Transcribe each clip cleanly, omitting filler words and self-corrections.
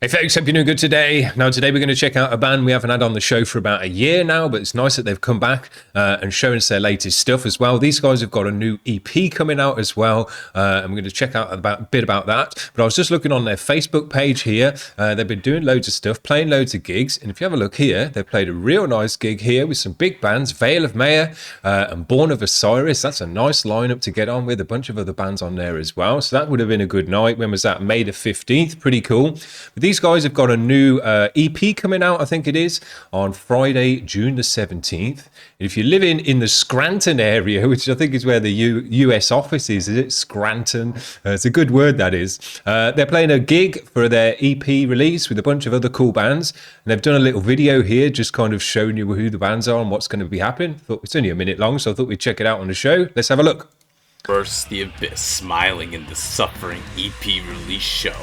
Hey folks, hope you're doing good today. Now today we're going to check out a band we haven't had on the show for about a year now, but it's nice that they've come back and shown us their latest stuff as well. These guys have got a new EP coming out as well, and we're going to check out a bit about that. But I was just looking on their Facebook page here. They've been doing loads of stuff, playing loads of gigs, and if you have a look here, they played a real nice gig here with some big bands, Veil of Maya and Born of Osiris. That's a nice lineup to get on with, a bunch of other bands on there as well. So that would have been a good night. When was that? May the 15th. Pretty cool. But these guys have got a new EP coming out, I think it is, on Friday, June the 17th. If you're living in the Scranton area, which I think is where the US office is it Scranton? It's a good word, that is. They're playing a gig for their EP release with a bunch of other cool bands. And they've done a little video here, just kind of showing you who the bands are and what's going to be happening. Thought it's only a minute long, so I thought we'd check it out on the show. Let's have a look. Burst the Abyss, Smiling in the Suffering EP release show.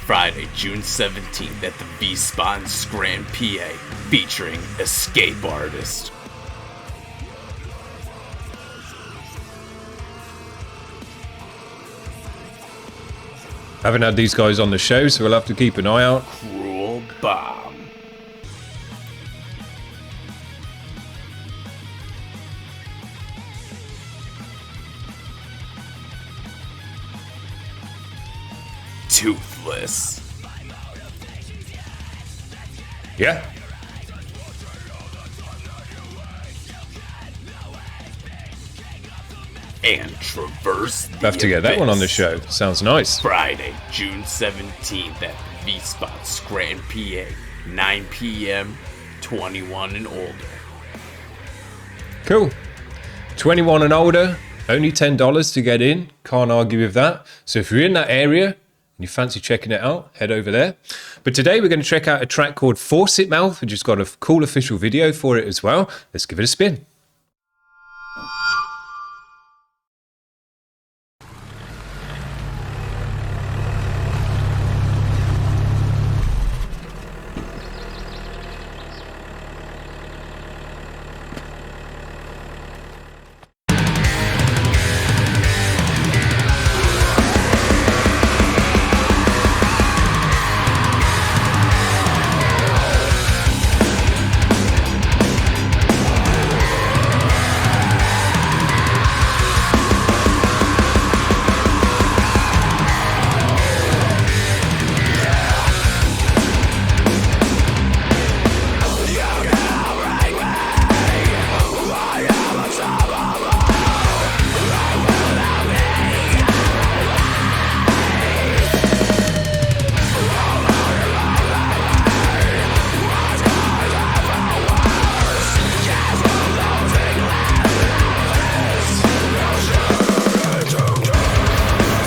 Friday, June 17th at the V-Spot in Scranton, PA, featuring Escape Artist. Haven't had these guys on the show, so we'll have to keep an eye out. Cruel Bomb. Toothless. Yeah. And Traverse the We'll have to get that one on the Abyss. show. Sounds nice. Friday, June 17th at the V-Spot, Scranton, PA, 9 p.m., 21 and older. Cool. 21 and older, only $10 to get in. Can't argue with that. So if you're in that area and you fancy checking it out, head over there. But today we're going to check out a track called Faucet Mouth, which has got a cool official video for it as well. Let's give it a spin.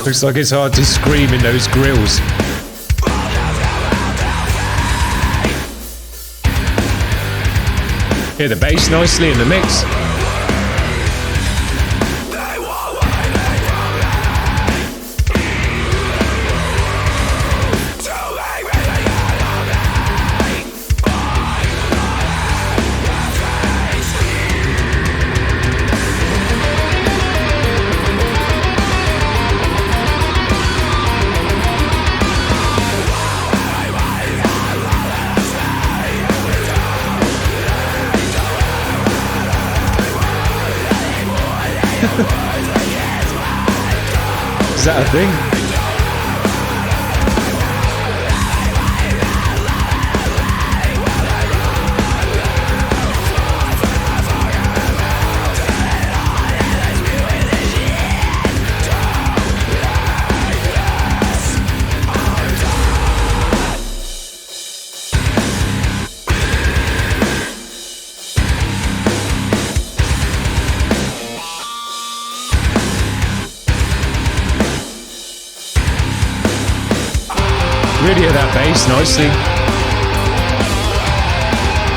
Looks like it's hard to scream in those grills. Hear the bass nicely in the mix. Is that a thing? Really hear that bass nicely.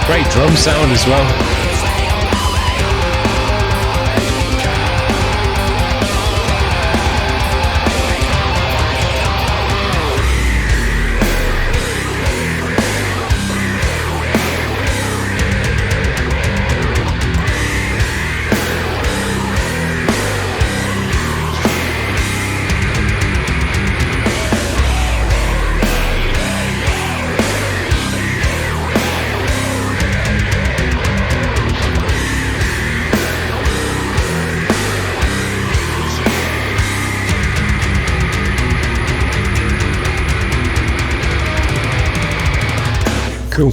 Great drum sound as well. Cool.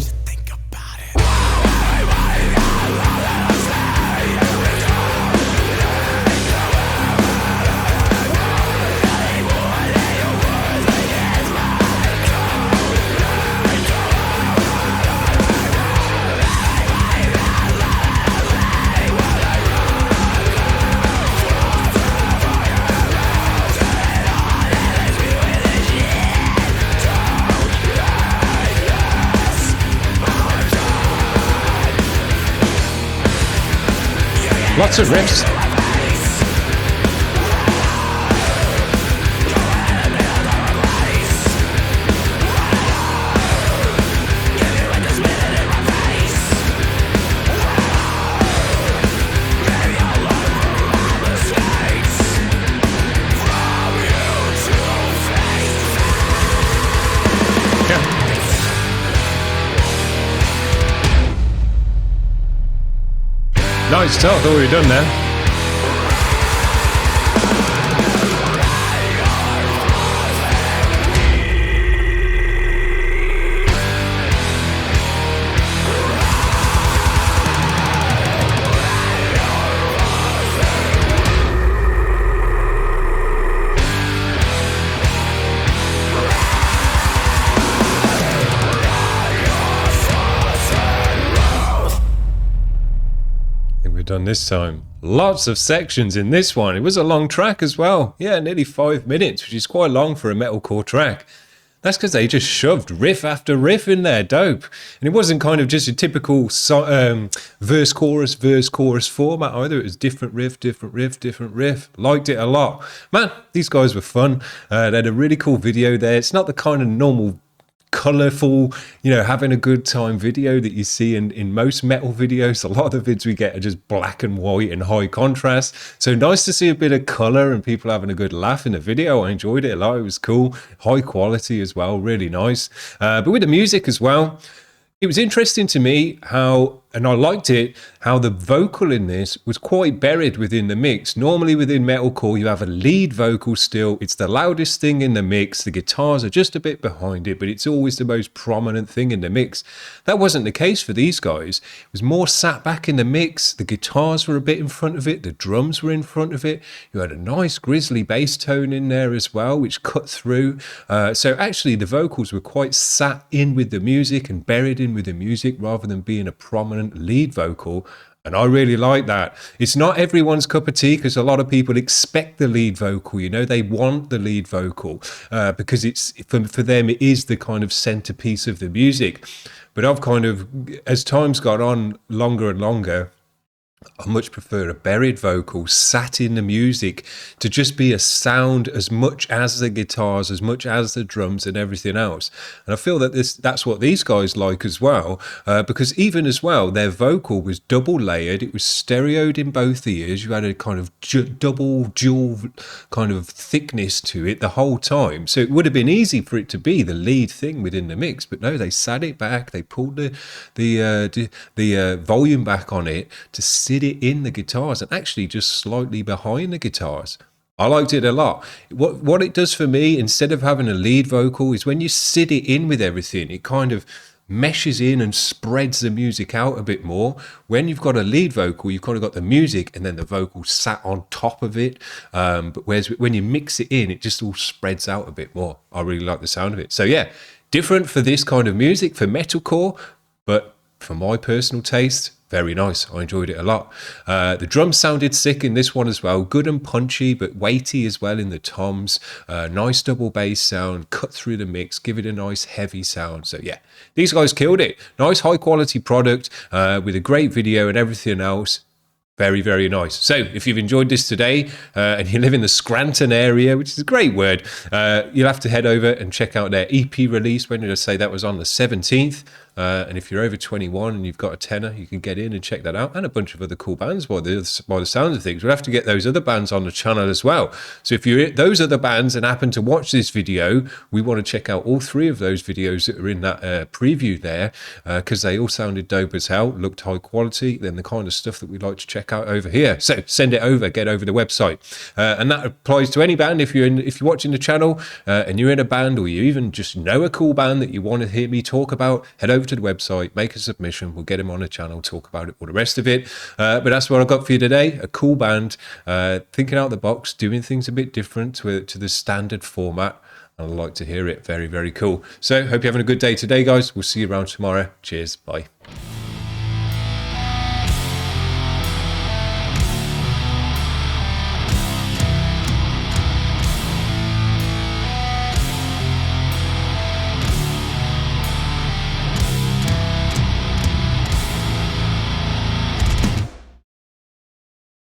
Lots of riffs. Nice stuff, I thought we were done there. Done this time. Lots of sections in this one. It was a long track as well. Yeah, nearly 5 minutes, which is quite long for a metalcore track. That's because they just shoved riff after riff in there. Dope. And it wasn't kind of just a typical verse, chorus format either. It was different riff, different riff, different riff. Liked it a lot. Man, these guys were fun. They had a really cool video there. It's not the kind of normal colorful, having a good time video that you see in most metal videos. A lot of the vids we get are just black and white and high contrast. So nice to see a bit of color and people having a good laugh in the video. I enjoyed it a lot. It was cool. High quality as well. Really nice. But with the music as well, it was interesting to me how, and I liked it, how the vocal in this was quite buried within the mix. Normally within metalcore, you have a lead vocal still. It's the loudest thing in the mix. The guitars are just a bit behind it, but it's always the most prominent thing in the mix. That wasn't the case for these guys. It was more sat back in the mix. The guitars were a bit in front of it. The drums were in front of it. You had a nice grizzly bass tone in there as well, which cut through. So actually the vocals were quite sat in with the music and buried in with the music rather than being a prominent lead vocal. And I really like that. It's not everyone's cup of tea because a lot of people expect the lead vocal, they want the lead vocal because it's for them, it is the kind of centerpiece of the music. But I've kind of, as time's gone on longer and longer, I much prefer a buried vocal sat in the music to just be a sound as much as the guitars, as much as the drums and everything else. And I feel that that's what these guys like as well, because even as well, their vocal was double layered. It was stereoed in both ears. You had a kind of dual kind of thickness to it the whole time. So it would have been easy for it to be the lead thing within the mix, but no, they sat it back. They pulled the volume back on it to sit it in the guitars and actually just slightly behind the guitars. I liked it a lot. What it does for me, instead of having a lead vocal, is when you sit it in with everything, it kind of meshes in and spreads the music out a bit more. When you've got a lead vocal, you've kind of got the music and then the vocal sat on top of it. But whereas when you mix it in, it just all spreads out a bit more. I really like the sound of it. So yeah, different for this kind of music, for metalcore, but for my personal taste, very nice. I enjoyed it a lot. The drums sounded sick in this one as well. Good and punchy, but weighty as well in the toms. Nice double bass sound, cut through the mix, give it a nice heavy sound. So yeah, these guys killed it. Nice high quality product with a great video and everything else. Very, very nice. So if you've enjoyed this today and you live in the Scranton area, which is a great word, you'll have to head over and check out their EP release. When did I say that was on the 17th? And if you're over 21 and you've got a tenner, you can get in and check that out. And a bunch of other cool bands by the sounds of things. We'll have to get those other bands on the channel as well. So if you're those other bands and happen to watch this video, we want to check out all three of those videos that are in that preview there, because they all sounded dope as hell, looked high quality, then the kind of stuff that we like to check out over here. So send it over, get over the website. And that applies to any band. If you're watching the channel and you're in a band, or you even just know a cool band that you want to hear me talk about, head over to the website, make a submission. We'll get them on the channel, talk about it, all the rest of it. But that's what I've got for you today. A cool band, thinking out the box, doing things a bit different to the standard format. I'd like to hear it. Very, very cool. So hope you're having a good day today, guys. We'll see you around tomorrow. Cheers. Bye.